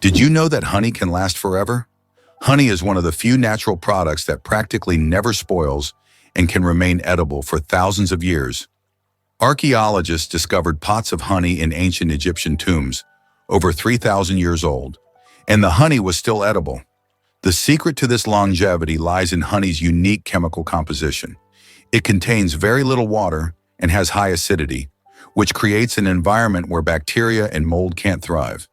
Did you know that honey can last forever? Honey is one of the few natural products that practically never spoils and can remain edible for thousands of years. Archaeologists discovered pots of honey in ancient Egyptian tombs, over 3,000 years old, and the honey was still edible. The secret to this longevity lies in honey's unique chemical composition. It contains very little water and has high acidity, which creates an environment where bacteria and mold can't thrive.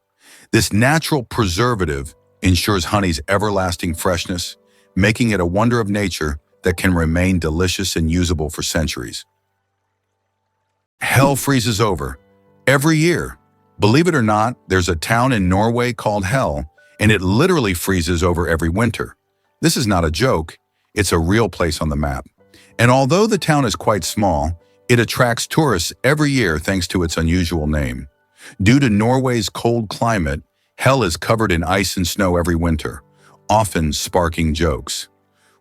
This natural preservative ensures honey's everlasting freshness, making it a wonder of nature that can remain delicious and usable for centuries. Hell freezes over every year. Believe it or not, there's a town in Norway called Hell, and it literally freezes over every winter. This is not a joke, it's a real place on the map. And although the town is quite small, it attracts tourists every year thanks to its unusual name. Due to Norway's cold climate, Hell is covered in ice and snow every winter, often sparking jokes.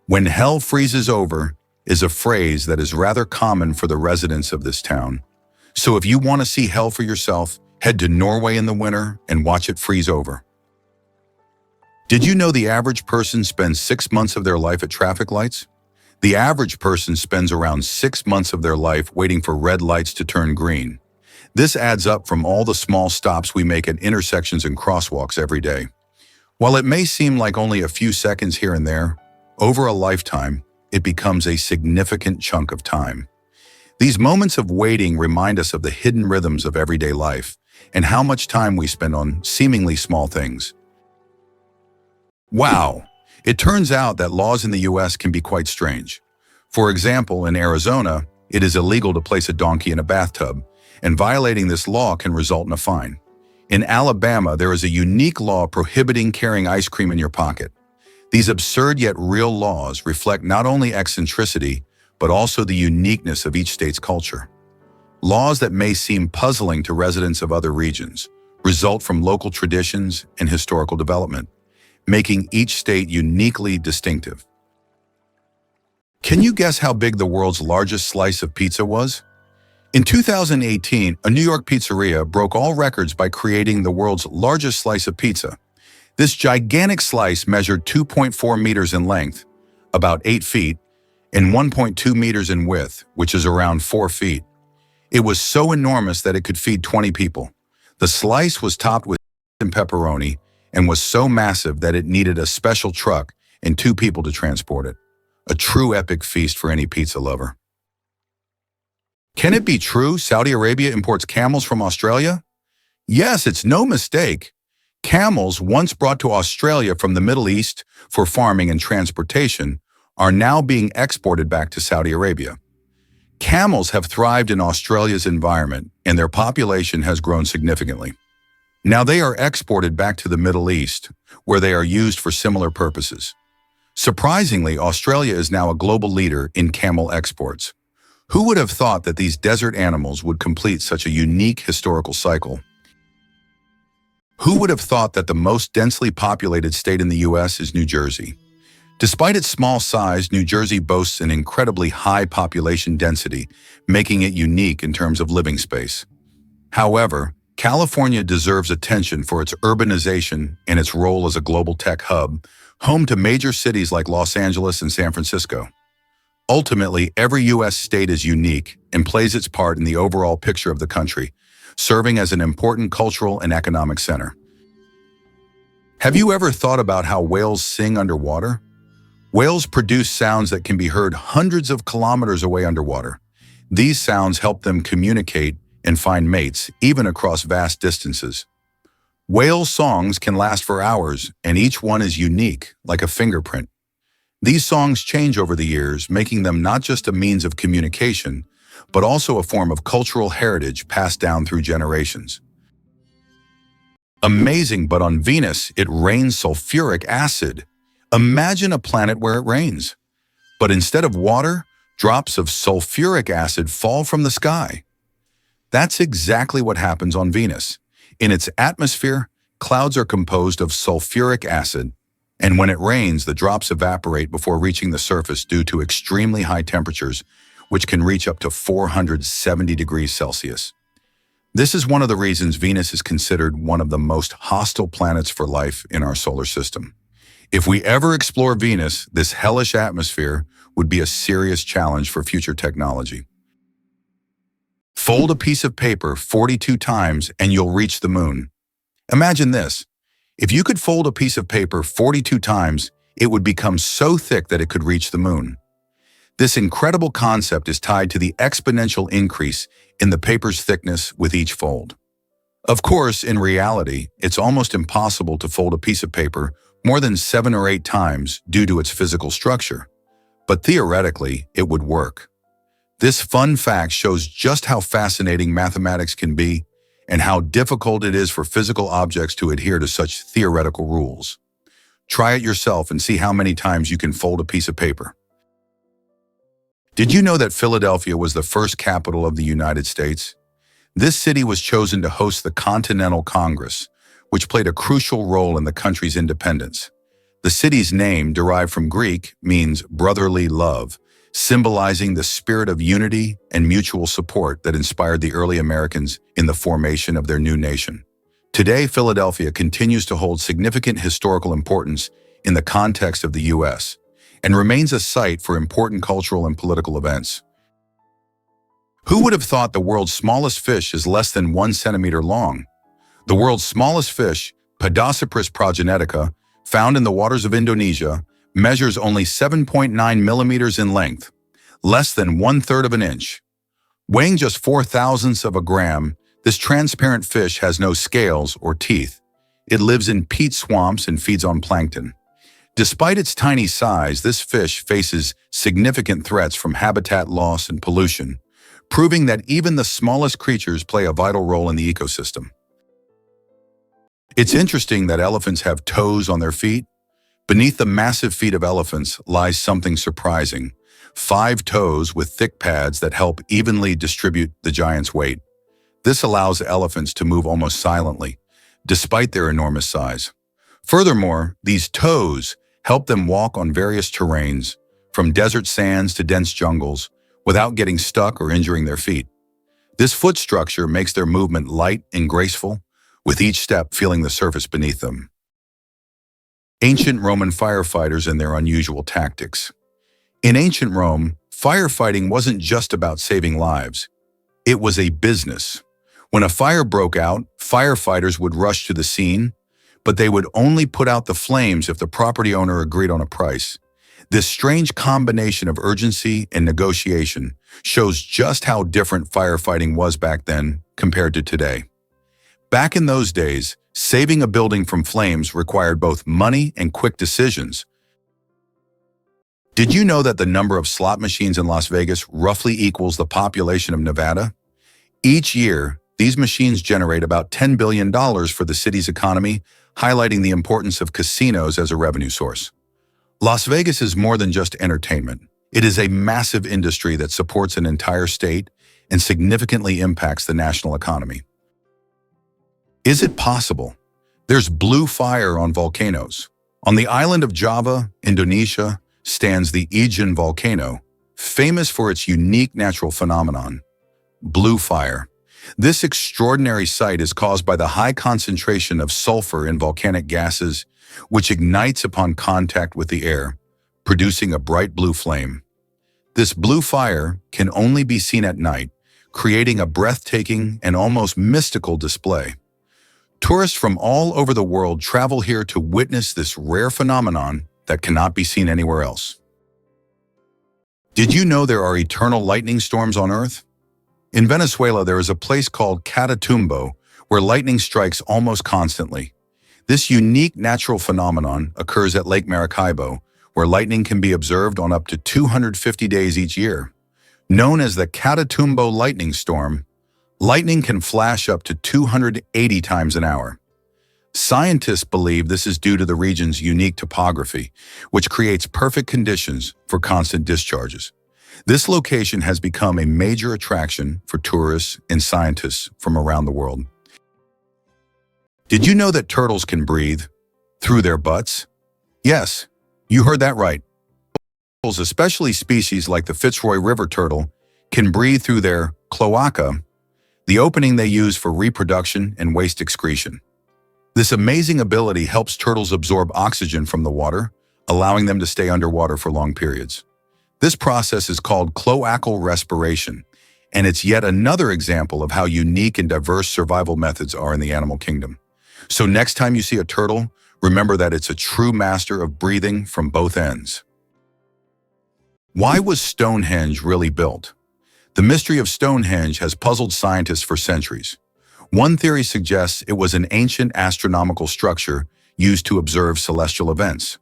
"When hell freezes over" is a phrase that is rather common for the residents of this town. So if you want to see hell for yourself, head to Norway in the winter and watch it freeze over. Did you know the average person spends 6 months of their life at traffic lights? The average person spends around 6 months of their life waiting for red lights to turn green. This adds up from all the small stops we make at intersections and crosswalks every day. While it may seem like only a few seconds here and there, over a lifetime, it becomes a significant chunk of time. These moments of waiting remind us of the hidden rhythms of everyday life and how much time we spend on seemingly small things. Wow! It turns out that laws in the US can be quite strange. For example, in Arizona, it is illegal to place a donkey in a bathtub, and violating this law can result in a fine. In Alabama, there is a unique law prohibiting carrying ice cream in your pocket. These absurd yet real laws reflect not only eccentricity, but also the uniqueness of each state's culture. Laws that may seem puzzling to residents of other regions result from local traditions and historical development, making each state uniquely distinctive. Can you guess how big the world's largest slice of pizza was? In 2018, a New York pizzeria broke all records by creating the world's largest slice of pizza. This gigantic slice measured 2.4 meters in length, about 8 feet, and 1.2 meters in width, which is around 4 feet. It was so enormous that it could feed 20 people. The slice was topped with pepperoni and was so massive that it needed a special truck and 2 people to transport it. A true epic feast for any pizza lover. Can it be true Saudi Arabia imports camels from Australia? Yes, it's no mistake. Camels, once brought to Australia from the Middle East for farming and transportation, are now being exported back to Saudi Arabia. Camels have thrived in Australia's environment, and their population has grown significantly. Now they are exported back to the Middle East, where they are used for similar purposes. Surprisingly, Australia is now a global leader in camel exports. Who would have thought that these desert animals would complete such a unique historical cycle? Who would have thought that the most densely populated state in the US is New Jersey? Despite its small size, New Jersey boasts an incredibly high population density, making it unique in terms of living space. However, California deserves attention for its urbanization and its role as a global tech hub, home to major cities like Los Angeles and San Francisco. Ultimately, every U.S. state is unique and plays its part in the overall picture of the country, serving as an important cultural and economic center. Have you ever thought about how whales sing underwater? Whales produce sounds that can be heard hundreds of kilometers away underwater. These sounds help them communicate and find mates, even across vast distances. Whale songs can last for hours, and each one is unique, like a fingerprint. These songs change over the years, making them not just a means of communication, but also a form of cultural heritage passed down through generations. Amazing, but on Venus, it rains sulfuric acid. Imagine a planet where it rains. But instead of water, drops of sulfuric acid fall from the sky. That's exactly what happens on Venus. In its atmosphere, clouds are composed of sulfuric acid, and when it rains, the drops evaporate before reaching the surface due to extremely high temperatures, which can reach up to 470 degrees Celsius. This is one of the reasons Venus is considered one of the most hostile planets for life in our solar system. If we ever explore Venus, this hellish atmosphere would be a serious challenge for future technology. Fold a piece of paper 42 times and you'll reach the moon. Imagine this. If you could fold a piece of paper 42 times, it would become so thick that it could reach the moon. This incredible concept is tied to the exponential increase in the paper's thickness with each fold. Of course, in reality, it's almost impossible to fold a piece of paper more than 7 or 8 times due to its physical structure. But theoretically, it would work. This fun fact shows just how fascinating mathematics can be and how difficult it is for physical objects to adhere to such theoretical rules. Try it yourself and see how many times you can fold a piece of paper. Did you know that Philadelphia was the first capital of the United States? This city was chosen to host the Continental Congress, which played a crucial role in the country's independence. The city's name, derived from Greek, means brotherly love, symbolizing the spirit of unity and mutual support that inspired the early Americans in the formation of their new nation. Today, Philadelphia continues to hold significant historical importance in the context of the U.S. and remains a site for important cultural and political events. Who would have thought the world's smallest fish is less than 1 centimeter long? The world's smallest fish, Podocypris progenetica, found in the waters of Indonesia, measures only 7.9 millimeters in length, less than 1/3 of an inch. Weighing just 0.004 of a gram, this transparent fish has no scales or teeth. It lives in peat swamps and feeds on plankton. Despite its tiny size, this fish faces significant threats from habitat loss and pollution, proving that even the smallest creatures play a vital role in the ecosystem. It's interesting that elephants have toes on their feet. Beneath the massive feet of elephants lies something surprising: 5 toes with thick pads that help evenly distribute the giant's weight. This allows elephants to move almost silently, despite their enormous size. Furthermore, these toes help them walk on various terrains, from desert sands to dense jungles, without getting stuck or injuring their feet. This foot structure makes their movement light and graceful, with each step feeling the surface beneath them. Ancient Roman firefighters and their unusual tactics. In ancient Rome, firefighting wasn't just about saving lives. It was a business. When a fire broke out, firefighters would rush to the scene, but they would only put out the flames if the property owner agreed on a price. This strange combination of urgency and negotiation shows just how different firefighting was back then compared to today. Back in those days, saving a building from flames required both money and quick decisions. Did you know that the number of slot machines in Las Vegas roughly equals the population of Nevada? Each year, these machines generate about $10 billion for the city's economy, highlighting the importance of casinos as a revenue source. Las Vegas is more than just entertainment. It is a massive industry that supports an entire state and significantly impacts the national economy. Is it possible? There's blue fire on volcanoes. On the island of Java, Indonesia, stands the Ijen volcano, famous for its unique natural phenomenon, blue fire. This extraordinary sight is caused by the high concentration of sulfur in volcanic gases, which ignites upon contact with the air, producing a bright blue flame. This blue fire can only be seen at night, creating a breathtaking and almost mystical display. Tourists from all over the world travel here to witness this rare phenomenon that cannot be seen anywhere else. Did you know there are eternal lightning storms on Earth? In Venezuela, there is a place called Catatumbo where lightning strikes almost constantly. This unique natural phenomenon occurs at Lake Maracaibo, where lightning can be observed on up to 250 days each year. Known as the Catatumbo lightning storm, lightning can flash up to 280 times an hour. Scientists believe this is due to the region's unique topography, which creates perfect conditions for constant discharges. This location has become a major attraction for tourists and scientists from around the world. Did you know that turtles can breathe through their butts? Yes, you heard that right. Turtles, especially species like the Fitzroy River turtle, can breathe through their cloaca. the opening they use for reproduction and waste excretion. This amazing ability helps turtles absorb oxygen from the water, allowing them to stay underwater for long periods. This process is called cloacal respiration, and it's yet another example of how unique and diverse survival methods are in the animal kingdom. So next time you see a turtle, remember that it's a true master of breathing from both ends. Why was Stonehenge really built? The mystery of Stonehenge has puzzled scientists for centuries. One theory suggests it was an ancient astronomical structure used to observe celestial events.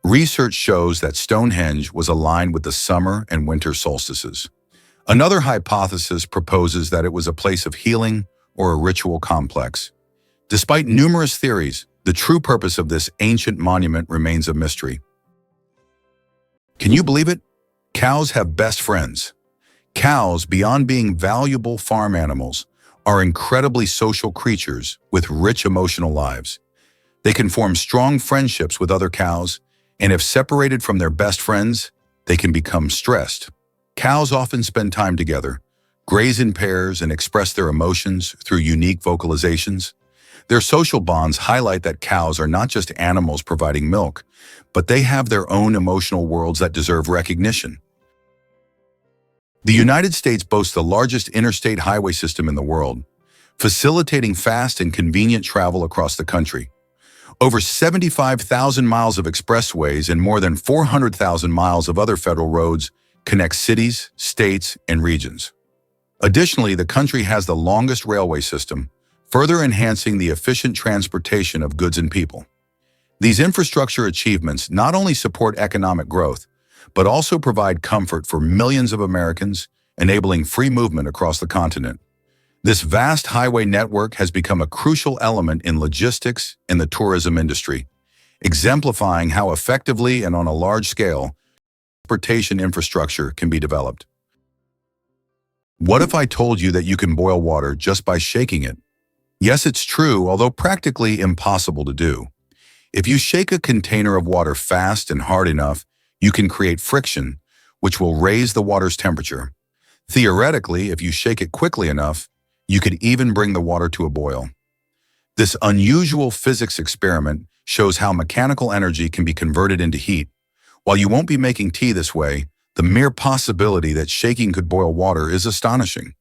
Research shows that Stonehenge was aligned with the summer and winter solstices. Another hypothesis proposes that it was a place of healing or a ritual complex. Despite numerous theories, the true purpose of this ancient monument remains a mystery. Can you believe it? Cows have best friends. Cows, beyond being valuable farm animals, are incredibly social creatures with rich emotional lives. They can form strong friendships with other cows, and if separated from their best friends, they can become stressed. Cows often spend time together, graze in pairs, and express their emotions through unique vocalizations. Their social bonds highlight that cows are not just animals providing milk, but they have their own emotional worlds that deserve recognition. The United States boasts the largest interstate highway system in the world, facilitating fast and convenient travel across the country. Over 75,000 miles of expressways and more than 400,000 miles of other federal roads connect cities, states, and regions. Additionally, the country has the longest railway system, further enhancing the efficient transportation of goods and people. These infrastructure achievements not only support economic growth, but also provide comfort for millions of Americans, enabling free movement across the continent. This vast highway network has become a crucial element in logistics and the tourism industry, exemplifying how effectively and on a large scale transportation infrastructure can be developed. What if I told you that you can boil water just by shaking it? Yes, it's true, although practically impossible to do. If you shake a container of water fast and hard enough, you can create friction, which will raise the water's temperature. Theoretically, if you shake it quickly enough, you could even bring the water to a boil. This unusual physics experiment shows how mechanical energy can be converted into heat. While you won't be making tea this way, the mere possibility that shaking could boil water is astonishing.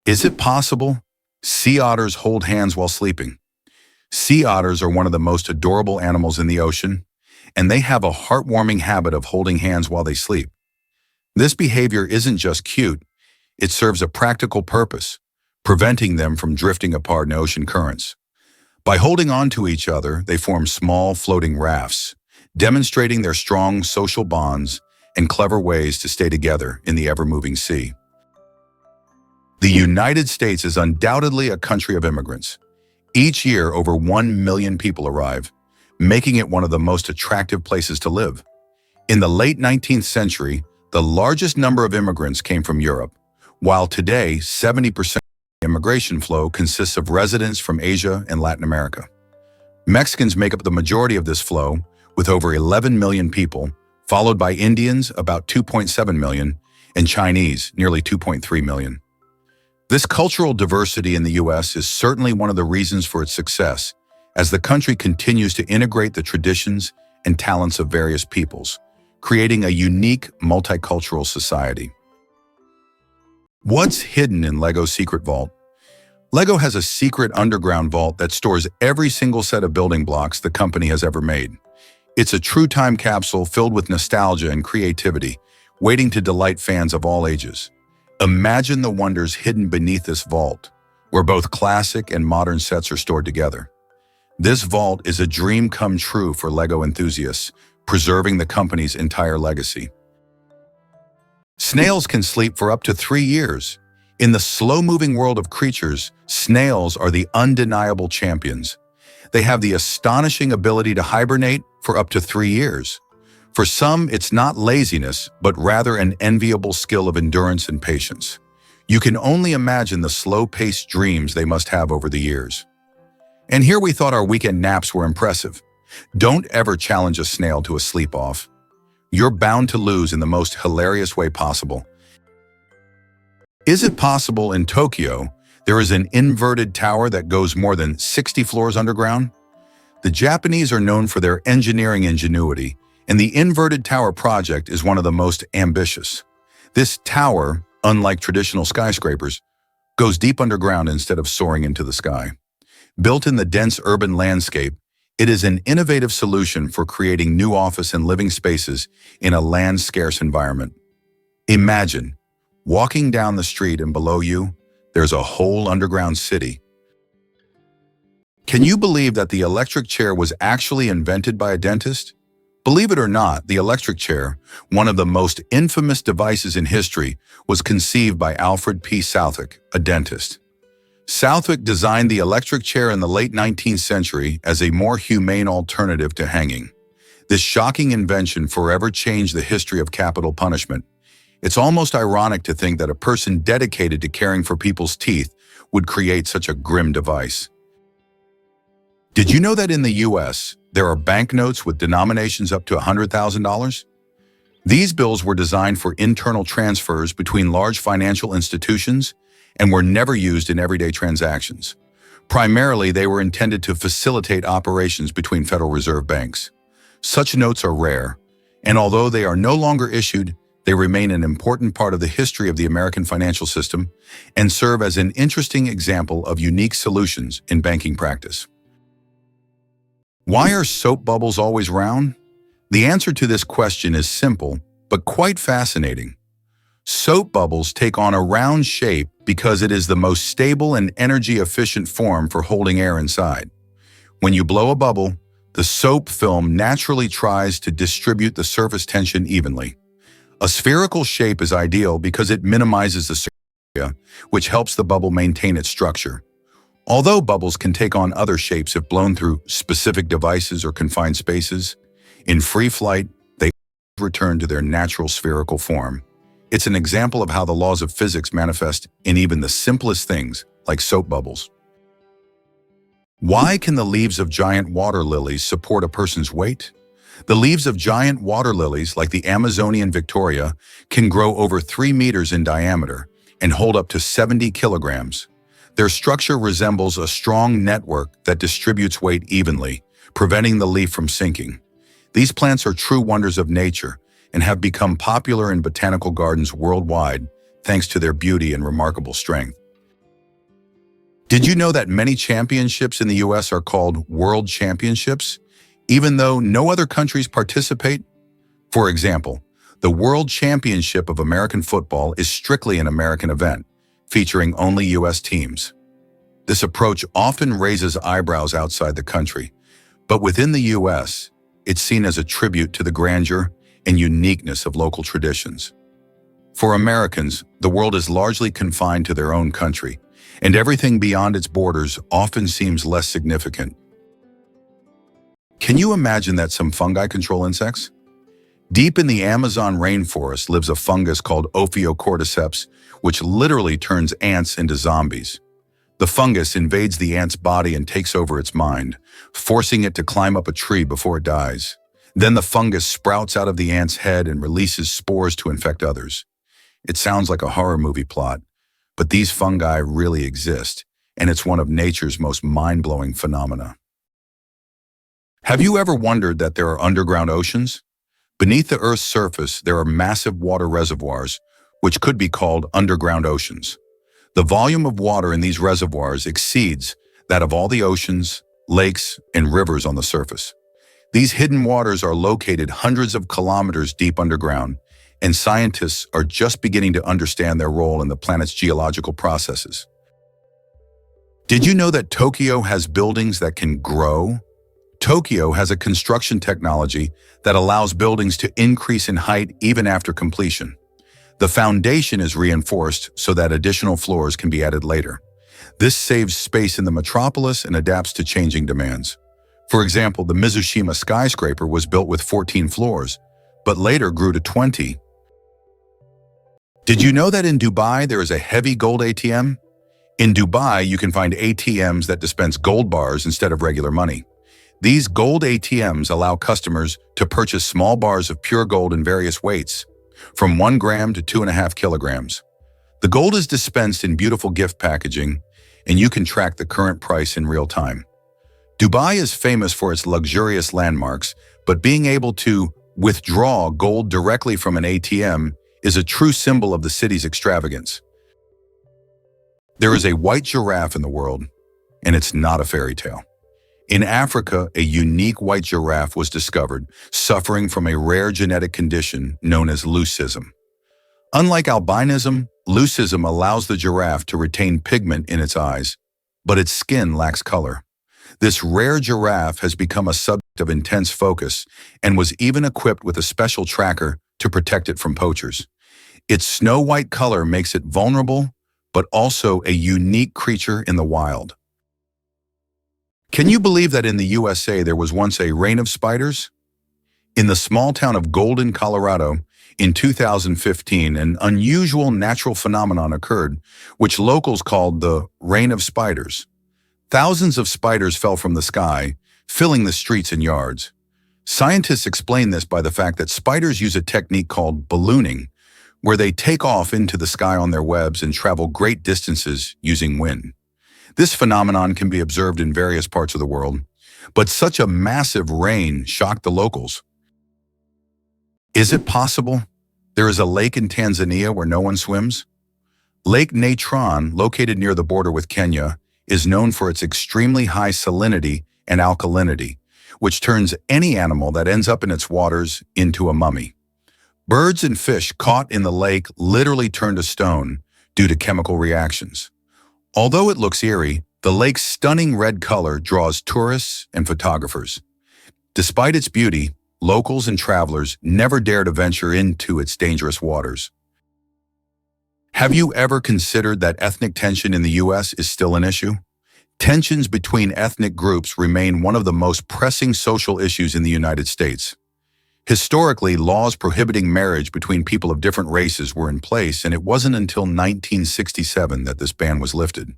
Is it possible? Sea otters hold hands while sleeping. Sea otters are one of the most adorable animals in the ocean, and they have a heartwarming habit of holding hands while they sleep. This behavior isn't just cute, it serves a practical purpose, preventing them from drifting apart in ocean currents. By holding on to each other, they form small floating rafts, demonstrating their strong social bonds and clever ways to stay together in the ever-moving sea. The United States is undoubtedly a country of immigrants. Each year, over 1 million people arrive, making it one of the most attractive places to live. In the late 19th century, the largest number of immigrants came from Europe, while today 70% of the immigration flow consists of residents from Asia and Latin America. Mexicans make up the majority of this flow, with over 11 million people, followed by Indians, about 2.7 million, and Chinese, nearly 2.3 million. This cultural diversity in the U.S. is certainly one of the reasons for its success, as the country continues to integrate the traditions and talents of various peoples, creating a unique multicultural society. What's hidden in LEGO's secret vault? LEGO has a secret underground vault that stores every single set of building blocks the company has ever made. It's a true time capsule filled with nostalgia and creativity, waiting to delight fans of all ages. Imagine the wonders hidden beneath this vault, where both classic and modern sets are stored together. This vault is a dream come true for LEGO enthusiasts, preserving the company's entire legacy. Snails can sleep for up to 3 years. In the slow-moving world of creatures, snails are the undeniable champions. They have the astonishing ability to hibernate for up to 3 years. For some, it's not laziness, but rather an enviable skill of endurance and patience. You can only imagine the slow-paced dreams they must have over the years. And here we thought our weekend naps were impressive. Don't ever challenge a snail to a sleep-off. You're bound to lose in the most hilarious way possible. Is it possible in Tokyo there is an inverted tower that goes more than 60 floors underground? The Japanese are known for their engineering ingenuity, and the inverted tower project is one of the most ambitious. This tower, unlike traditional skyscrapers, goes deep underground instead of soaring into the sky. Built in the dense urban landscape, it is an innovative solution for creating new office and living spaces in a land-scarce environment. Imagine walking down the street and below you, there's a whole underground city. Can you believe that the electric chair was actually invented by a dentist? Believe it or not, the electric chair, one of the most infamous devices in history, was conceived by Alfred P. Southwick, a dentist. Southwick designed the electric chair in the late 19th century as a more humane alternative to hanging. This shocking invention forever changed the history of capital punishment. It's almost ironic to think that a person dedicated to caring for people's teeth would create such a grim device. Did you know that in the US, there are banknotes with denominations up to $100,000? These bills were designed for internal transfers between large financial institutions and were never used in everyday transactions. Primarily, they were intended to facilitate operations between Federal Reserve banks. Such notes are rare, and although they are no longer issued, they remain an important part of the history of the American financial system and serve as an interesting example of unique solutions in banking practice. Why are soap bubbles always round? The answer to this question is simple, but quite fascinating. Soap bubbles take on a round shape because it is the most stable and energy-efficient form for holding air inside. When you blow a bubble, the soap film naturally tries to distribute the surface tension evenly. A spherical shape is ideal because it minimizes the surface area, which helps the bubble maintain its structure. Although bubbles can take on other shapes if blown through specific devices or confined spaces, in free flight, they return to their natural spherical form. It's an example of how the laws of physics manifest in even the simplest things, like soap bubbles. Why can the leaves of giant water lilies support a person's weight? The leaves of giant water lilies, like the Amazonian Victoria, can grow over 3 meters in diameter and hold up to 70 kilograms. Their structure resembles a strong network that distributes weight evenly, preventing the leaf from sinking. These plants are true wonders of nature and have become popular in botanical gardens worldwide thanks to their beauty and remarkable strength. Did you know that many championships in the US are called World Championships, even though no other countries participate? For example, the World Championship of American football is strictly an American event, featuring only US teams. This approach often raises eyebrows outside the country, but within the US, it's seen as a tribute to the grandeur and uniqueness of local traditions. For Americans, the world is largely confined to their own country, and everything beyond its borders often seems less significant. Can you imagine that some fungi control insects? Deep in the Amazon rainforest lives a fungus called Ophiocordyceps, which literally turns ants into zombies. The fungus invades the ant's body and takes over its mind, forcing it to climb up a tree before it dies. Then the fungus sprouts out of the ant's head and releases spores to infect others. It sounds like a horror movie plot, but these fungi really exist, and it's one of nature's most mind-blowing phenomena. Have you ever wondered that there are underground oceans? Beneath the Earth's surface, there are massive water reservoirs, which could be called underground oceans. The volume of water in these reservoirs exceeds that of all the oceans, lakes, and rivers on the surface. These hidden waters are located hundreds of kilometers deep underground, and scientists are just beginning to understand their role in the planet's geological processes. Did you know that Tokyo has buildings that can grow? Tokyo has a construction technology that allows buildings to increase in height even after completion. The foundation is reinforced so that additional floors can be added later. This saves space in the metropolis and adapts to changing demands. For example, the Mizushima skyscraper was built with 14 floors, but later grew to 20. Did you know that in Dubai there is a heavy gold ATM? In Dubai, you can find ATMs that dispense gold bars instead of regular money. These gold ATMs allow customers to purchase small bars of pure gold in various weights, from 1 gram to 2.5 kilograms. The gold is dispensed in beautiful gift packaging, and you can track the current price in real time. Dubai is famous for its luxurious landmarks, but being able to withdraw gold directly from an ATM is a true symbol of the city's extravagance. There is a white giraffe in the world, and it's not a fairy tale. In Africa, a unique white giraffe was discovered, suffering from a rare genetic condition known as leucism. Unlike albinism, leucism allows the giraffe to retain pigment in its eyes, but its skin lacks color. This rare giraffe has become a subject of intense focus and was even equipped with a special tracker to protect it from poachers. Its snow-white color makes it vulnerable, but also a unique creature in the wild. Can you believe that in the USA there was once a reign of spiders? In the small town of Golden, Colorado, in 2015, an unusual natural phenomenon occurred, which locals called the Reign of Spiders. Thousands of spiders fell from the sky, filling the streets and yards. Scientists explain this by the fact that spiders use a technique called ballooning, where they take off into the sky on their webs and travel great distances using wind. This phenomenon can be observed in various parts of the world, but such a massive rain shocked the locals. Is it possible there is a lake in Tanzania where no one swims? Lake Natron, located near the border with Kenya, is known for its extremely high salinity and alkalinity, which turns any animal that ends up in its waters into a mummy. Birds and fish caught in the lake literally turn to stone due to chemical reactions. Although it looks eerie, the lake's stunning red color draws tourists and photographers. Despite its beauty, locals and travelers never dare to venture into its dangerous waters. Have you ever considered that ethnic tension in the U.S. is still an issue? Tensions between ethnic groups remain one of the most pressing social issues in the United States. Historically, laws prohibiting marriage between people of different races were in place, and it wasn't until 1967 that this ban was lifted.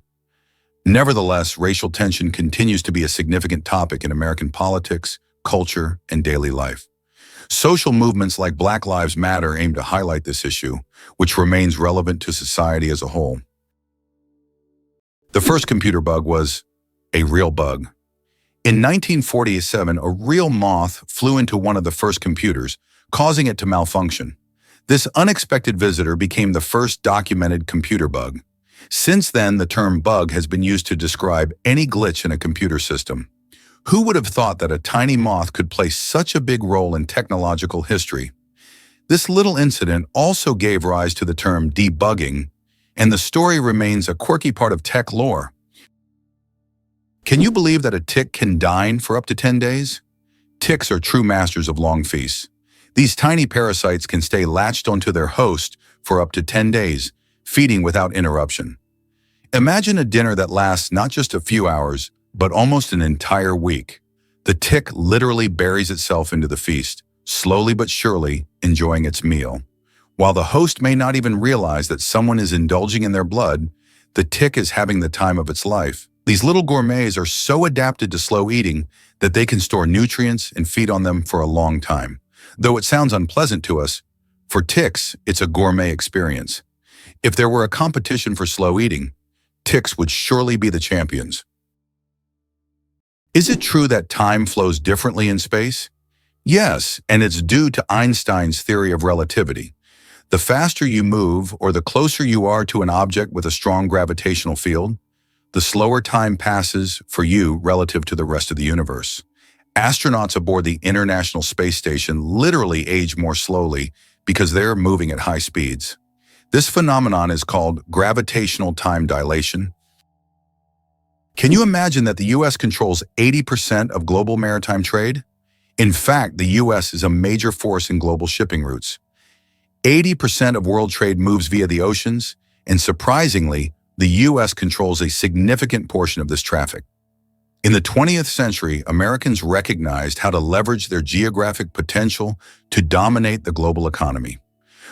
Nevertheless, racial tension continues to be a significant topic in American politics, culture, and daily life. Social movements like Black Lives Matter aim to highlight this issue, which remains relevant to society as a whole. The first computer bug was a real bug. In 1947, a real moth flew into one of the first computers, causing it to malfunction. This unexpected visitor became the first documented computer bug. Since then, the term bug has been used to describe any glitch in a computer system. Who would have thought that a tiny moth could play such a big role in technological history? This little incident also gave rise to the term debugging, and the story remains a quirky part of tech lore. Can you believe that a tick can dine for up to 10 days? Ticks are true masters of long feasts. These tiny parasites can stay latched onto their host for up to 10 days, feeding without interruption. Imagine a dinner that lasts not just a few hours, but almost an entire week. The tick literally buries itself into the feast, slowly but surely enjoying its meal. While the host may not even realize that someone is indulging in their blood, the tick is having the time of its life. These little gourmets are so adapted to slow eating that they can store nutrients and feed on them for a long time. Though it sounds unpleasant to us, for ticks, it's a gourmet experience. If there were a competition for slow eating, ticks would surely be the champions. Is it true that time flows differently in space? Yes, and it's due to Einstein's theory of relativity. The faster you move or the closer you are to an object with a strong gravitational field, the slower time passes for you relative to the rest of the universe. Astronauts aboard the International Space Station literally age more slowly because they're moving at high speeds. This phenomenon is called gravitational time dilation. Can you imagine that the U.S. controls 80% of global maritime trade? In fact, the U.S. is a major force in global shipping routes. 80% of world trade moves via the oceans, and surprisingly, the U.S. controls a significant portion of this traffic. In the 20th century, Americans recognized how to leverage their geographic potential to dominate the global economy.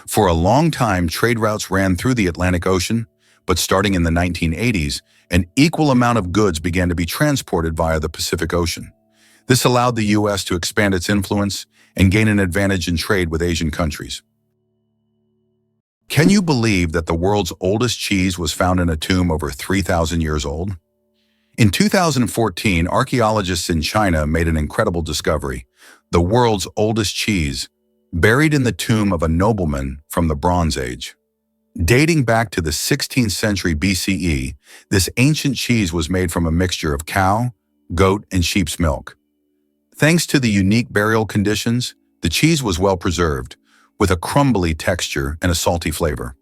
For a long time, trade routes ran through the Atlantic Ocean, but starting in the 1980s, an equal amount of goods began to be transported via the Pacific Ocean. This allowed the U.S. to expand its influence and gain an advantage in trade with Asian countries. Can you believe that the world's oldest cheese was found in a tomb over 3,000 years old? In 2014, archaeologists in China made an incredible discovery: the world's oldest cheese, buried in the tomb of a nobleman from the Bronze Age. Dating back to the 16th century BCE, this ancient cheese was made from a mixture of cow, goat, and sheep's milk. Thanks to the unique burial conditions, the cheese was well preserved, with a crumbly texture and a salty flavor.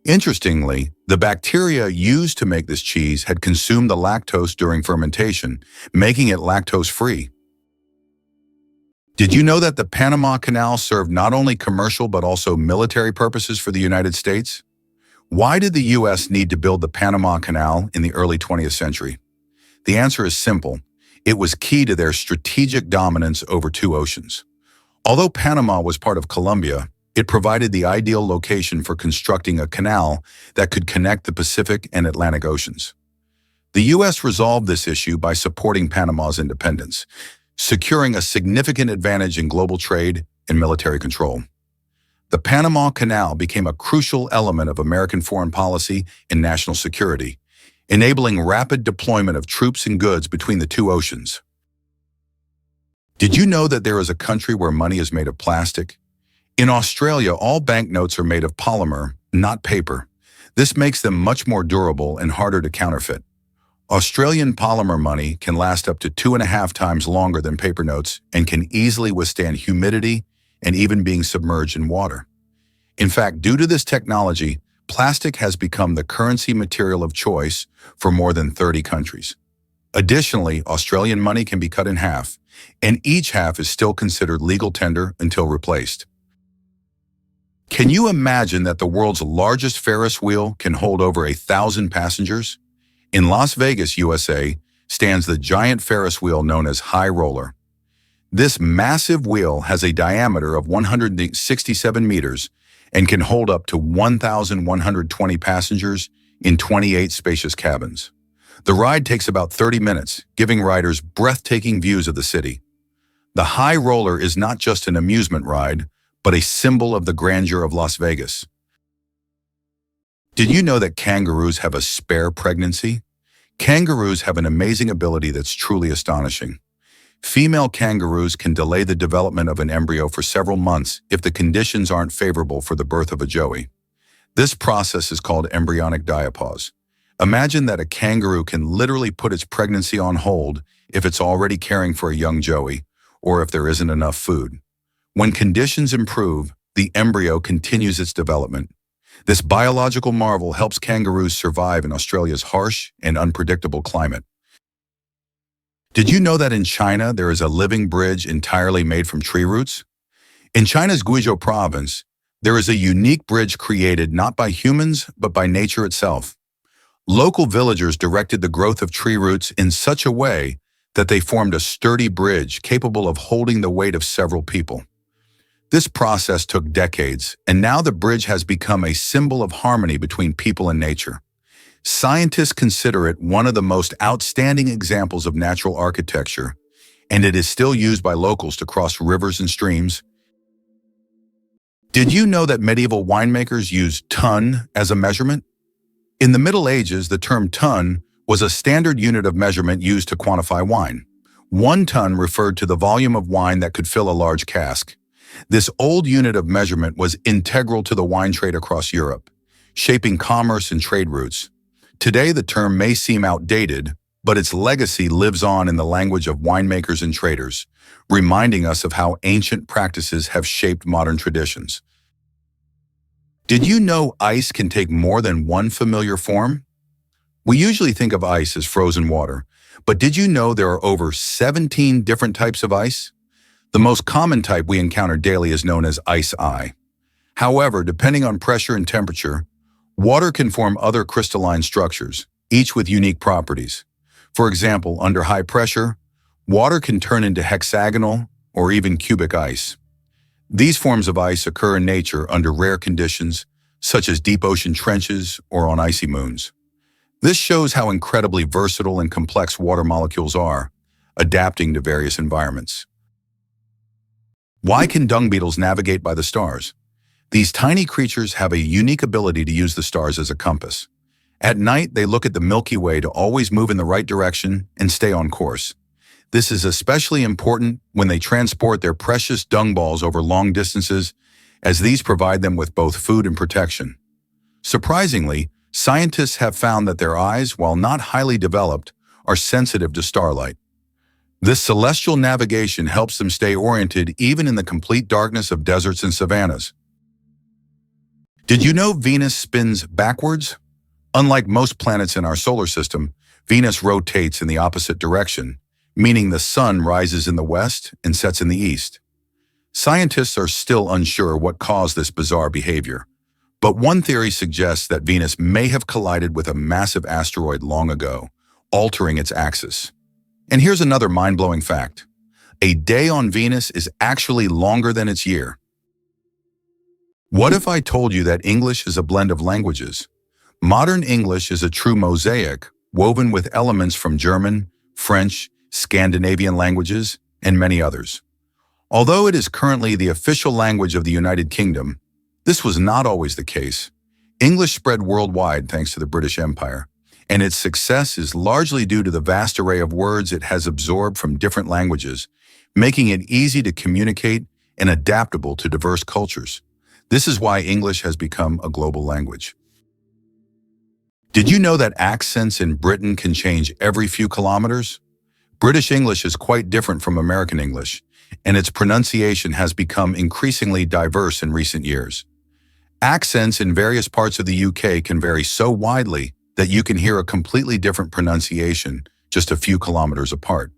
Interestingly, the bacteria used to make this cheese had consumed the lactose during fermentation, making it lactose-free. Did you know that the Panama Canal served not only commercial but also military purposes for the United States? Why did the U.S. need to build the Panama Canal in the early 20th century? The answer is simple. It was key to their strategic dominance over two oceans. Although Panama was part of Colombia, it provided the ideal location for constructing a canal that could connect the Pacific and Atlantic Oceans. The U.S. resolved this issue by supporting Panama's independence, securing a significant advantage in global trade and military control. The Panama Canal became a crucial element of American foreign policy and national security, enabling rapid deployment of troops and goods between the two oceans. Did you know that there is a country where money is made of plastic? In Australia, all banknotes are made of polymer, not paper. This makes them much more durable and harder to counterfeit. Australian polymer money can last up to 2.5 times longer than paper notes and can easily withstand humidity and even being submerged in water. In fact, due to this technology, plastic has become the currency material of choice for more than 30 countries. Additionally, Australian money can be cut in half, and each half is still considered legal tender until replaced. Can you imagine that the world's largest Ferris wheel can hold over 1,000 passengers? In Las Vegas, USA, stands the giant Ferris wheel known as High Roller. This massive wheel has a diameter of 167 meters and can hold up to 1,120 passengers in 28 spacious cabins. The ride takes about 30 minutes, giving riders breathtaking views of the city. The High Roller is not just an amusement ride, but a symbol of the grandeur of Las Vegas. Did you know that kangaroos have a spare pregnancy? Kangaroos have an amazing ability that's truly astonishing. Female kangaroos can delay the development of an embryo for several months if the conditions aren't favorable for the birth of a joey. This process is called embryonic diapause. Imagine that a kangaroo can literally put its pregnancy on hold if it's already caring for a young joey or if there isn't enough food. When conditions improve, the embryo continues its development. This biological marvel helps kangaroos survive in Australia's harsh and unpredictable climate. Did you know that in China there is a living bridge entirely made from tree roots? In China's Guizhou province, there is a unique bridge created not by humans but by nature itself. Local villagers directed the growth of tree roots in such a way that they formed a sturdy bridge capable of holding the weight of several people. This process took decades, and now the bridge has become a symbol of harmony between people and nature. Scientists consider it one of the most outstanding examples of natural architecture, and it is still used by locals to cross rivers and streams. Did you know that medieval winemakers used ton as a measurement? In the Middle Ages, the term ton was a standard unit of measurement used to quantify wine. 1 ton referred to the volume of wine that could fill a large cask. This old unit of measurement was integral to the wine trade across Europe, shaping commerce and trade routes. Today, the term may seem outdated, but its legacy lives on in the language of winemakers and traders, reminding us of how ancient practices have shaped modern traditions. Did you know ice can take more than one familiar form? We usually think of ice as frozen water, but did you know there are over 17 different types of ice? The most common type we encounter daily is known as ice. However, depending on pressure and temperature, water can form other crystalline structures, each with unique properties. For example, under high pressure, water can turn into hexagonal or even cubic ice. These forms of ice occur in nature under rare conditions, such as deep ocean trenches or on icy moons. This shows how incredibly versatile and complex water molecules are, adapting to various environments. Why can dung beetles navigate by the stars? These tiny creatures have a unique ability to use the stars as a compass. At night, they look at the Milky Way to always move in the right direction and stay on course. This is especially important when they transport their precious dung balls over long distances, as these provide them with both food and protection. Surprisingly, scientists have found that their eyes, while not highly developed, are sensitive to starlight. This celestial navigation helps them stay oriented even in the complete darkness of deserts and savannas. Did you know Venus spins backwards? Unlike most planets in our solar system, Venus rotates in the opposite direction, meaning the sun rises in the west and sets in the east. Scientists are still unsure what caused this bizarre behavior, but one theory suggests that Venus may have collided with a massive asteroid long ago, altering its axis. And here's another mind-blowing fact. A day on Venus is actually longer than its year. What if I told you that English is a blend of languages? Modern English is a true mosaic, woven with elements from German, French, Scandinavian languages, and many others. Although it is currently the official language of the United Kingdom, this was not always the case. English spread worldwide thanks to the British Empire, and its success is largely due to the vast array of words it has absorbed from different languages, making it easy to communicate and adaptable to diverse cultures. This is why English has become a global language. Did you know that accents in Britain can change every few kilometers? British English is quite different from American English, and its pronunciation has become increasingly diverse in recent years. Accents in various parts of the UK can vary so widely that you can hear a completely different pronunciation just a few kilometers apart.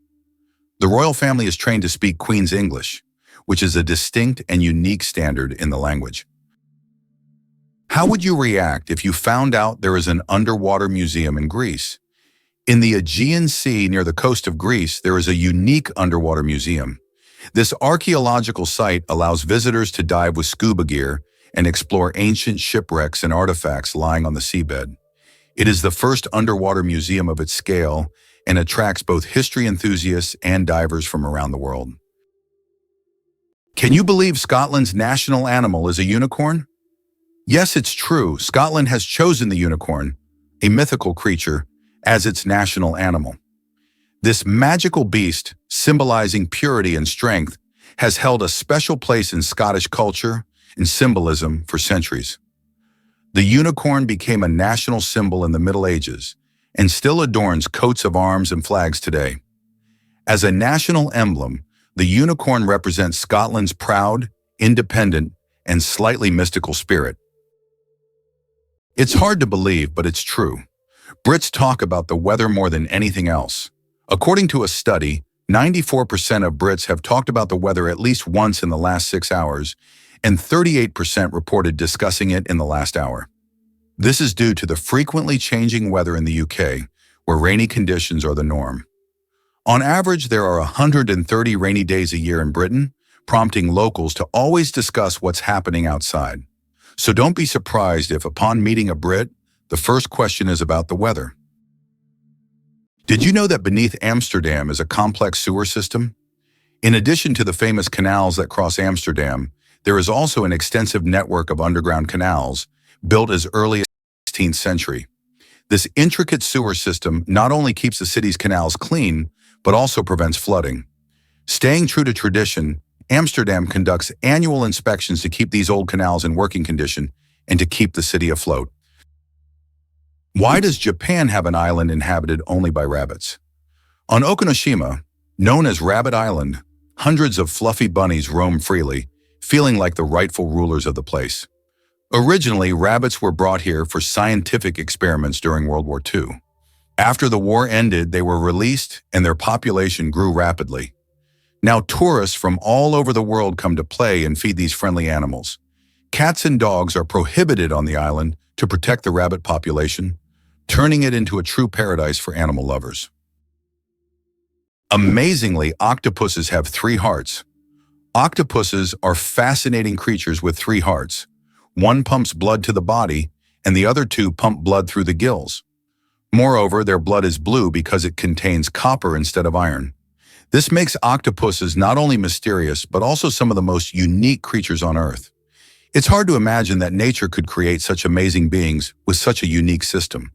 The royal family is trained to speak Queen's English, which is a distinct and unique standard in the language. How would you react if you found out there is an underwater museum in Greece? In the Aegean Sea near the coast of Greece, there is a unique underwater museum. This archaeological site allows visitors to dive with scuba gear and explore ancient shipwrecks and artifacts lying on the seabed. It is the first underwater museum of its scale and attracts both history enthusiasts and divers from around the world. Can you believe Scotland's national animal is a unicorn? Yes, it's true. Scotland has chosen the unicorn, a mythical creature, as its national animal. This magical beast, symbolizing purity and strength, has held a special place in Scottish culture and symbolism for centuries. The unicorn became a national symbol in the Middle Ages and still adorns coats of arms and flags today. As a national emblem, the unicorn represents Scotland's proud, independent, and slightly mystical spirit. It's hard to believe, but it's true. Brits talk about the weather more than anything else. According to a study, 94% of Brits have talked about the weather at least once in the last 6 hours, and 38% reported discussing it in the last hour. This is due to the frequently changing weather in the UK, where rainy conditions are the norm. On average, there are 130 rainy days a year in Britain, prompting locals to always discuss what's happening outside. So don't be surprised if, upon meeting a Brit, the first question is about the weather. Did you know that beneath Amsterdam is a complex sewer system? In addition to the famous canals that cross Amsterdam, there is also an extensive network of underground canals built as early as the 16th century. This intricate sewer system not only keeps the city's canals clean, but also prevents flooding. Staying true to tradition, Amsterdam conducts annual inspections to keep these old canals in working condition and to keep the city afloat. Why does Japan have an island inhabited only by rabbits? On Okinoshima, known as Rabbit Island, hundreds of fluffy bunnies roam freely, feeling like the rightful rulers of the place. Originally, rabbits were brought here for scientific experiments during World War II. After the war ended, they were released and their population grew rapidly. Now tourists from all over the world come to play and feed these friendly animals. Cats and dogs are prohibited on the island to protect the rabbit population, turning it into a true paradise for animal lovers. Amazingly, octopuses have 3 hearts. Octopuses are fascinating creatures with 3 hearts. One pumps blood to the body, and the other 2 pump blood through the gills. Moreover, their blood is blue because it contains copper instead of iron. This makes octopuses not only mysterious, but also some of the most unique creatures on Earth. It's hard to imagine that nature could create such amazing beings with such a unique system.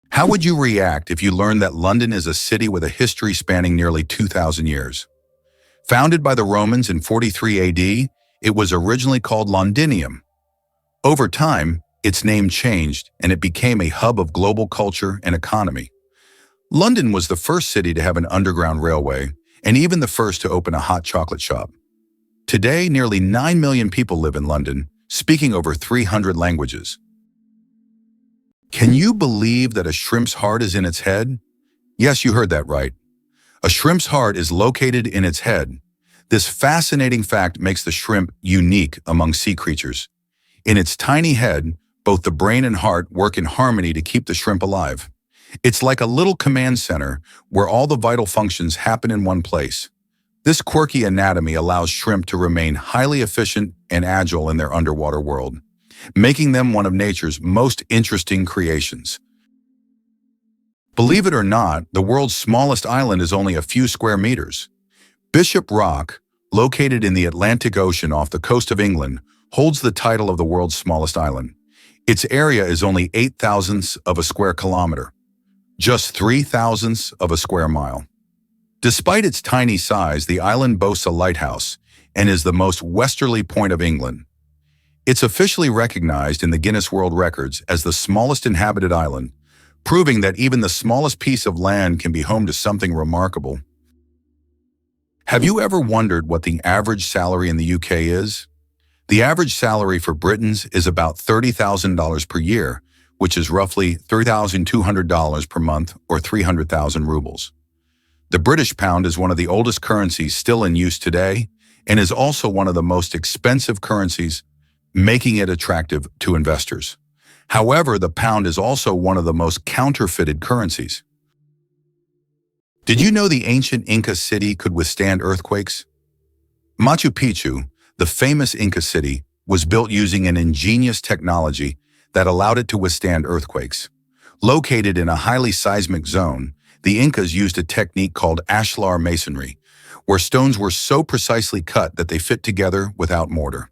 How would you react if you learned that London is a city with a history spanning nearly 2,000 years? Founded by the Romans in 43 AD, it was originally called Londinium. Over time, its name changed and it became a hub of global culture and economy. London was the first city to have an underground railway and even the first to open a hot chocolate shop. Today, nearly 9 million people live in London, speaking over 300 languages. Can you believe that a shrimp's heart is in its head? Yes, you heard that right. A shrimp's heart is located in its head. This fascinating fact makes the shrimp unique among sea creatures. In its tiny head, both the brain and heart work in harmony to keep the shrimp alive. It's like a little command center where all the vital functions happen in one place. This quirky anatomy allows shrimp to remain highly efficient and agile in their underwater world, making them one of nature's most interesting creations. Believe it or not, the world's smallest island is only a few square meters. Bishop Rock, located in the Atlantic Ocean off the coast of England, holds the title of the world's smallest island. Its area is only 8 thousandths of a square kilometer, just 3 thousandths of a square mile. Despite its tiny size, the island boasts a lighthouse and is the most westerly point of England. It's officially recognized in the Guinness World Records as the smallest inhabited island, proving that even the smallest piece of land can be home to something remarkable. Have you ever wondered what the average salary in the UK is? The average salary for Britons is about $30,000 per year, which is roughly $3,200 per month or 300,000 rubles. The British pound is one of the oldest currencies still in use today and is also one of the most expensive currencies, making it attractive to investors. However, the pound is also one of the most counterfeited currencies. Did you know the ancient Inca city could withstand earthquakes? Machu Picchu, the famous Inca city, was built using an ingenious technology that allowed it to withstand earthquakes. Located in a highly seismic zone, the Incas used a technique called ashlar masonry, where stones were so precisely cut that they fit together without mortar.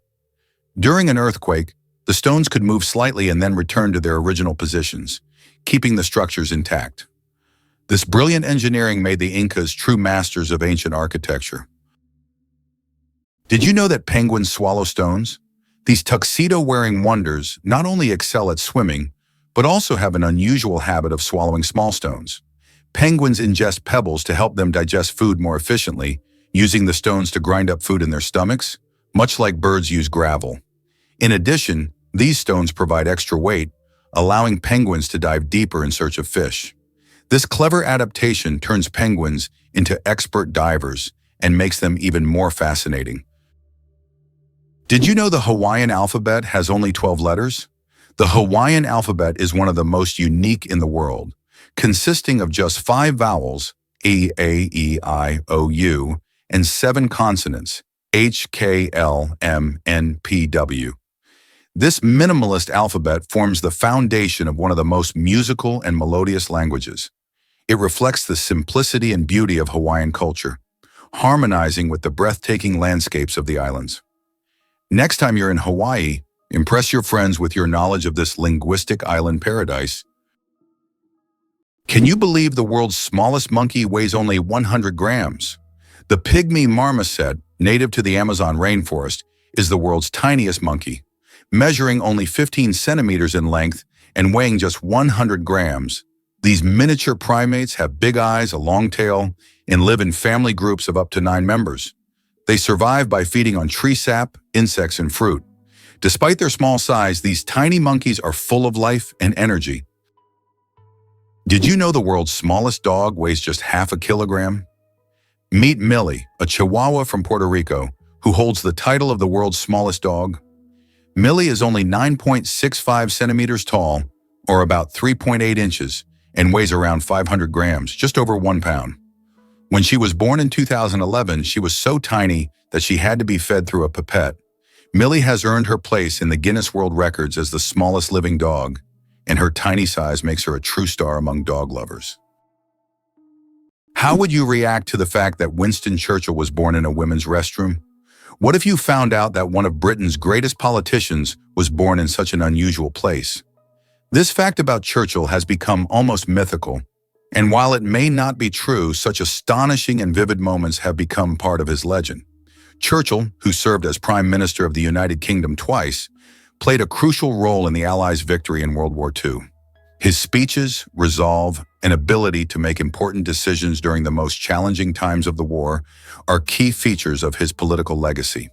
During an earthquake, the stones could move slightly and then return to their original positions, keeping the structures intact. This brilliant engineering made the Incas true masters of ancient architecture. Did you know that penguins swallow stones? These tuxedo-wearing wonders not only excel at swimming, but also have an unusual habit of swallowing small stones. Penguins ingest pebbles to help them digest food more efficiently, using the stones to grind up food in their stomachs, much like birds use gravel. In addition, these stones provide extra weight, allowing penguins to dive deeper in search of fish. This clever adaptation turns penguins into expert divers and makes them even more fascinating. Did you know the Hawaiian alphabet has only 12 letters? The Hawaiian alphabet is one of the most unique in the world, consisting of just 5 vowels, E, A, E, I, O, U, and 7 consonants, H, K, L, M, N, P, W. This minimalist alphabet forms the foundation of one of the most musical and melodious languages. It reflects the simplicity and beauty of Hawaiian culture, harmonizing with the breathtaking landscapes of the islands. Next time you're in Hawaii, impress your friends with your knowledge of this linguistic island paradise. Can you believe the world's smallest monkey weighs only 100 grams? The pygmy marmoset, native to the Amazon rainforest, is the world's tiniest monkey, measuring only 15 centimeters in length and weighing just 100 grams. These miniature primates have big eyes, a long tail, and live in family groups of up to 9 members. They survive by feeding on tree sap, insects, and fruit. Despite their small size, these tiny monkeys are full of life and energy. Did you know the world's smallest dog weighs just half a kilogram? Meet Millie, a Chihuahua from Puerto Rico, who holds the title of the world's smallest dog. Millie is only 9.65 centimeters tall, or about 3.8 inches, and weighs around 500 grams, just over 1 pound. When she was born in 2011, she was so tiny that she had to be fed through a pipette. Millie has earned her place in the Guinness World Records as the smallest living dog, and her tiny size makes her a true star among dog lovers. How would you react to the fact that Winston Churchill was born in a women's restroom? What if you found out that one of Britain's greatest politicians was born in such an unusual place? This fact about Churchill has become almost mythical, and while it may not be true, such astonishing and vivid moments have become part of his legend. Churchill, who served as Prime Minister of the United Kingdom twice, played a crucial role in the Allies' victory in World War II. His speeches, resolve, and ability to make important decisions during the most challenging times of the war are key features of his political legacy.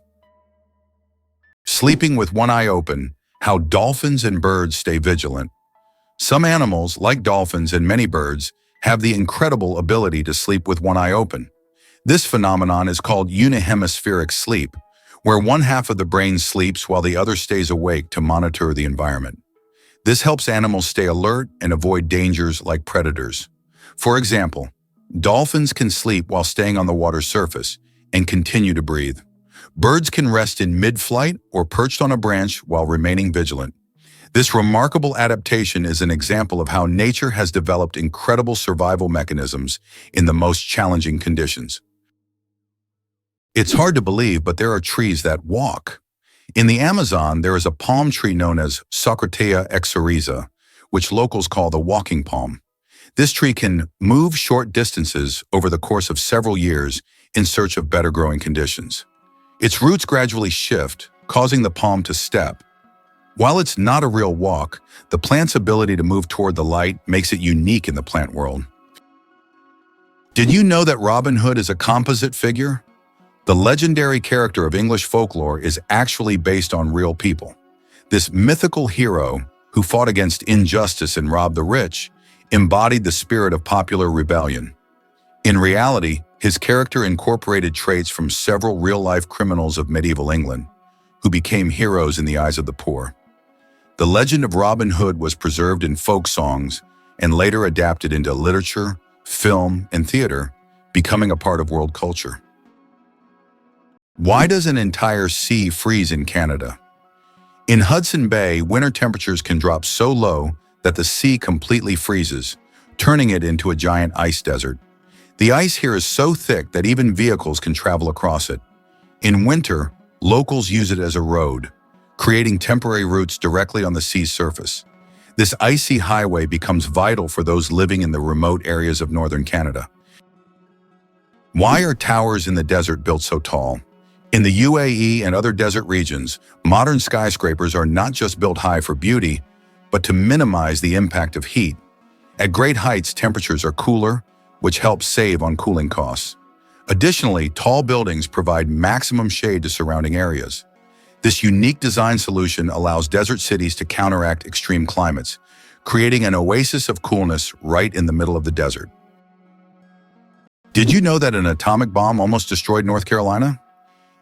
Sleeping with one eye open, how dolphins and birds stay vigilant. Some animals, like dolphins and many birds, have the incredible ability to sleep with one eye open. This phenomenon is called unihemispheric sleep, where one half of the brain sleeps while the other stays awake to monitor the environment. This helps animals stay alert and avoid dangers like predators. For example, dolphins can sleep while staying on the water's surface and continue to breathe. Birds can rest in mid-flight or perched on a branch while remaining vigilant. This remarkable adaptation is an example of how nature has developed incredible survival mechanisms in the most challenging conditions. It's hard to believe, but there are trees that walk. In the Amazon, there is a palm tree known as Socratea exoriza, which locals call the walking palm. This tree can move short distances over the course of several years in search of better growing conditions. Its roots gradually shift, causing the palm to step. While it's not a real walk, the plant's ability to move toward the light makes it unique in the plant world. Did you know that Robin Hood is a composite figure? The legendary character of English folklore is actually based on real people. This mythical hero, who fought against injustice and robbed the rich, embodied the spirit of popular rebellion. In reality, his character incorporated traits from several real-life criminals of medieval England, who became heroes in the eyes of the poor. The legend of Robin Hood was preserved in folk songs and later adapted into literature, film, and theater, becoming a part of world culture. Why does an entire sea freeze in Canada? In Hudson Bay, winter temperatures can drop so low that the sea completely freezes, turning it into a giant ice desert. The ice here is so thick that even vehicles can travel across it. In winter, locals use it as a road, creating temporary routes directly on the sea's surface. This icy highway becomes vital for those living in the remote areas of northern Canada. Why are towers in the desert built so tall? In the UAE and other desert regions, modern skyscrapers are not just built high for beauty, but to minimize the impact of heat. At great heights, temperatures are cooler, which helps save on cooling costs. Additionally, tall buildings provide maximum shade to surrounding areas. This unique design solution allows desert cities to counteract extreme climates, creating an oasis of coolness right in the middle of the desert. Did you know that an atomic bomb almost destroyed North Carolina?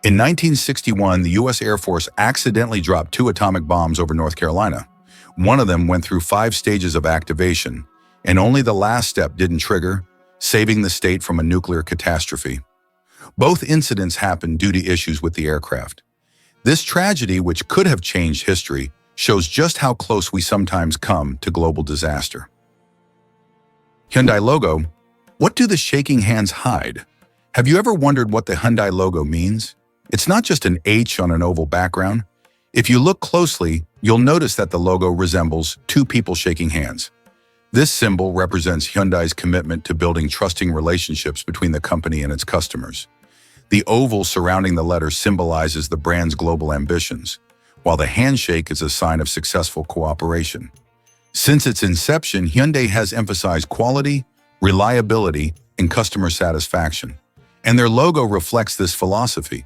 In 1961, the U.S. Air Force accidentally dropped 2 atomic bombs over North Carolina. One of them went through 5 stages of activation, and only the last step didn't trigger, saving the state from a nuclear catastrophe. Both incidents happened due to issues with the aircraft. This tragedy, which could have changed history, shows just how close we sometimes come to global disaster. Hyundai logo. What do the shaking hands hide? Have you ever wondered what the Hyundai logo means? It's not just an H on an oval background. If you look closely, you'll notice that the logo resembles 2 people shaking hands. This symbol represents Hyundai's commitment to building trusting relationships between the company and its customers. The oval surrounding the letter symbolizes the brand's global ambitions, while the handshake is a sign of successful cooperation. Since its inception, Hyundai has emphasized quality, reliability, and customer satisfaction, and their logo reflects this philosophy.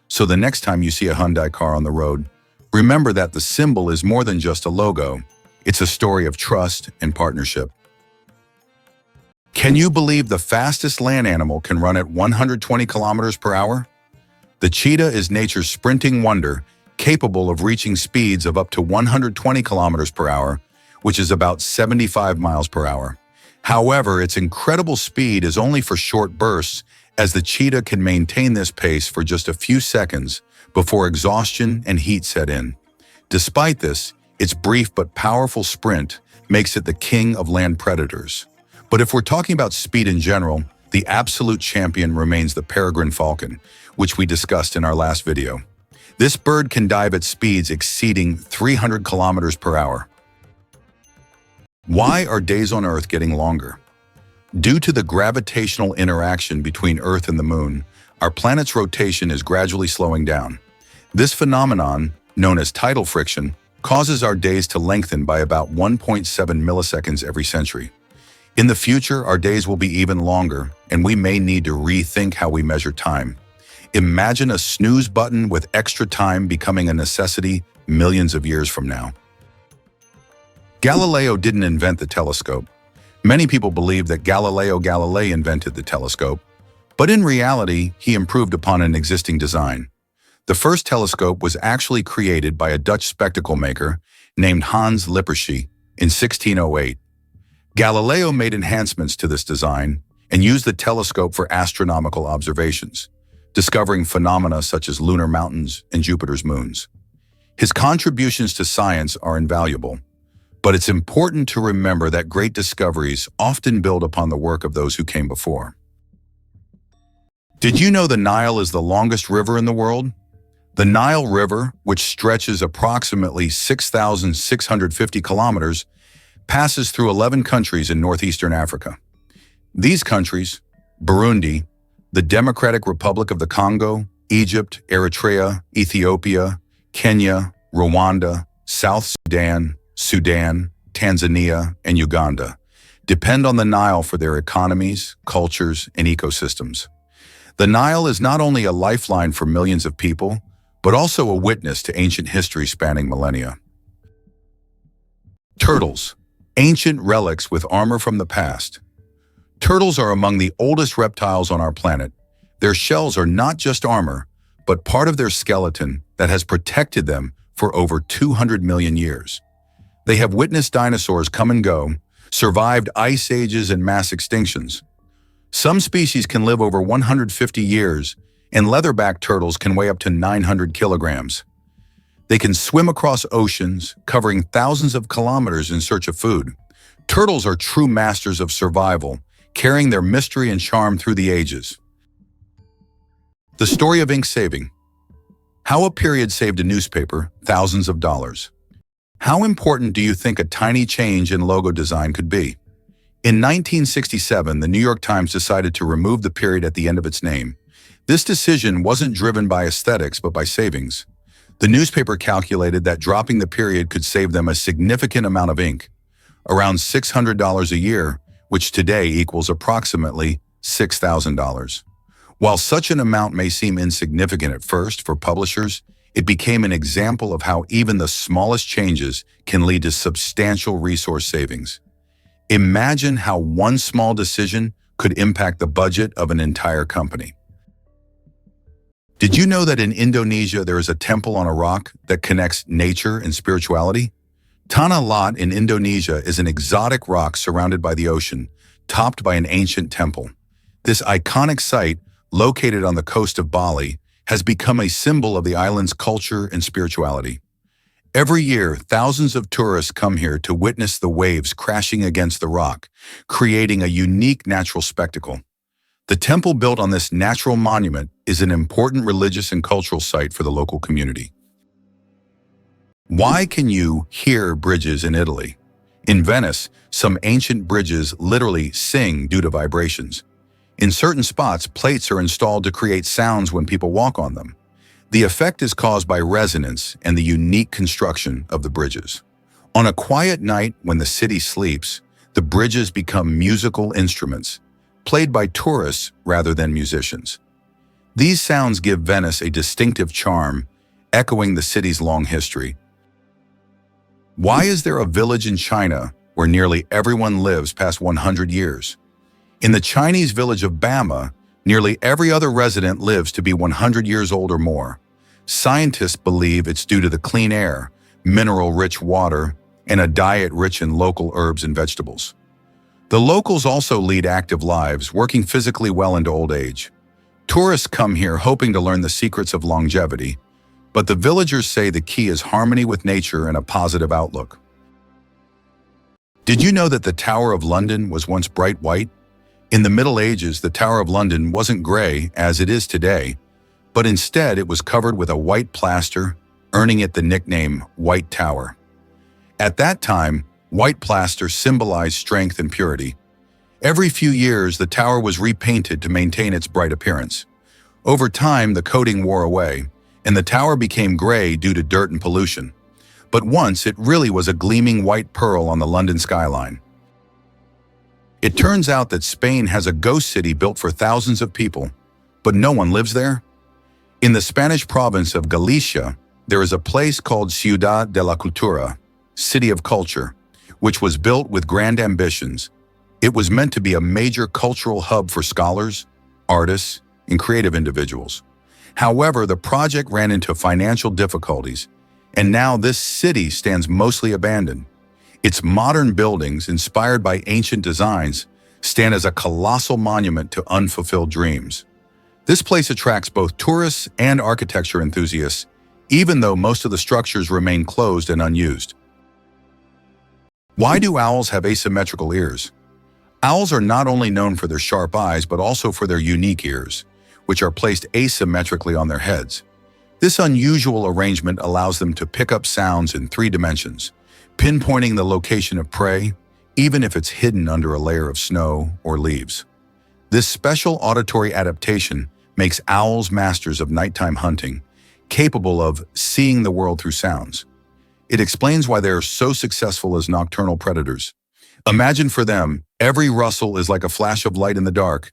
So the next time you see a Hyundai car on the road, remember that the symbol is more than just a logo. It's a story of trust and partnership. Can you believe the fastest land animal can run at 120 kilometers per hour? The cheetah is nature's sprinting wonder, capable of reaching speeds of up to 120 kilometers per hour, which is about 75 miles per hour. However, its incredible speed is only for short bursts, as the cheetah can maintain this pace for just a few seconds before exhaustion and heat set in. Despite this, its brief but powerful sprint makes it the king of land predators. But if we're talking about speed in general, the absolute champion remains the peregrine falcon, which we discussed in our last video. This bird can dive at speeds exceeding 300 kilometers per hour. Why are days on Earth getting longer? Due to the gravitational interaction between Earth and the Moon, our planet's rotation is gradually slowing down. This phenomenon, known as tidal friction, causes our days to lengthen by about 1.7 milliseconds every century. In the future, our days will be even longer, and we may need to rethink how we measure time. Imagine a snooze button with extra time becoming a necessity millions of years from now. Galileo didn't invent the telescope. Many people believe that Galileo Galilei invented the telescope, but in reality, he improved upon an existing design. The first telescope was actually created by a Dutch spectacle maker named Hans Lippershey in 1608. Galileo made enhancements to this design and used the telescope for astronomical observations, discovering phenomena such as lunar mountains and Jupiter's moons. His contributions to science are invaluable, but it's important to remember that great discoveries often build upon the work of those who came before. Did you know the Nile is the longest river in the world? The Nile River, which stretches approximately 6,650 kilometers, passes through 11 countries in northeastern Africa. These countries, Burundi, the Democratic Republic of the Congo, Egypt, Eritrea, Ethiopia, Kenya, Rwanda, South Sudan, Tanzania, and Uganda, depend on the Nile for their economies, cultures, and ecosystems. The Nile is not only a lifeline for millions of people, but also a witness to ancient history spanning millennia. Turtles, ancient relics with armor from the past. Turtles are among the oldest reptiles on our planet. Their shells are not just armor, but part of their skeleton that has protected them for over 200 million years. They have witnessed dinosaurs come and go, survived ice ages and mass extinctions. Some species can live over 150 years, and leatherback turtles can weigh up to 900 kilograms. They can swim across oceans, covering thousands of kilometers in search of food. Turtles are true masters of survival, carrying their mystery and charm through the ages. The story of ink saving. How a period saved a newspaper thousands of dollars. How important do you think a tiny change in logo design could be? In 1967, the New York Times decided to remove the period at the end of its name. This decision wasn't driven by aesthetics, but by savings. The newspaper calculated that dropping the period could save them a significant amount of ink, around $600 a year, which today equals approximately $6,000. While such an amount may seem insignificant at first for publishers, it became an example of how even the smallest changes can lead to substantial resource savings. Imagine how one small decision could impact the budget of an entire company. Did you know that in Indonesia there is a temple on a rock that connects nature and spirituality? Tanah Lot in Indonesia is an exotic rock surrounded by the ocean, topped by an ancient temple. This iconic site, located on the coast of Bali, has become a symbol of the island's culture and spirituality. Every year, thousands of tourists come here to witness the waves crashing against the rock, creating a unique natural spectacle. The temple built on this natural monument is an important religious and cultural site for the local community. Why can you hear bridges in Italy? In Venice, some ancient bridges literally sing due to vibrations. In certain spots, plates are installed to create sounds when people walk on them. The effect is caused by resonance and the unique construction of the bridges. On a quiet night when the city sleeps, the bridges become musical instruments, played by tourists rather than musicians. These sounds give Venice a distinctive charm, echoing the city's long history. Why is there a village in China where nearly everyone lives past 100 years? In the Chinese village of Bama, nearly every other resident lives to be 100 years old or more. Scientists believe it's due to the clean air, mineral-rich water, and a diet rich in local herbs and vegetables. The locals also lead active lives, working physically well into old age. Tourists come here hoping to learn the secrets of longevity, but the villagers say the key is harmony with nature and a positive outlook. Did you know that the Tower of London was once bright white? In the Middle Ages, the Tower of London wasn't gray as it is today, but instead it was covered with a white plaster, earning it the nickname White Tower. At that time, white plaster symbolized strength and purity. Every few years, the tower was repainted to maintain its bright appearance. Over time, the coating wore away, and the tower became gray due to dirt and pollution. But once, it really was a gleaming white pearl on the London skyline. It turns out that Spain has a ghost city built for thousands of people, but no one lives there. In the Spanish province of Galicia, there is a place called Ciudad de la Cultura, City of Culture, which was built with grand ambitions. It was meant to be a major cultural hub for scholars, artists, and creative individuals. However, the project ran into financial difficulties, and now this city stands mostly abandoned. Its modern buildings, inspired by ancient designs, stand as a colossal monument to unfulfilled dreams. This place attracts both tourists and architecture enthusiasts, even though most of the structures remain closed and unused. Why do owls have asymmetrical ears? Owls are not only known for their sharp eyes, but also for their unique ears, which are placed asymmetrically on their heads. This unusual arrangement allows them to pick up sounds in 3 dimensions, pinpointing the location of prey, even if it's hidden under a layer of snow or leaves. This special auditory adaptation makes owls masters of nighttime hunting, capable of seeing the world through sounds. It explains why they are so successful as nocturnal predators. Imagine for them, every rustle is like a flash of light in the dark,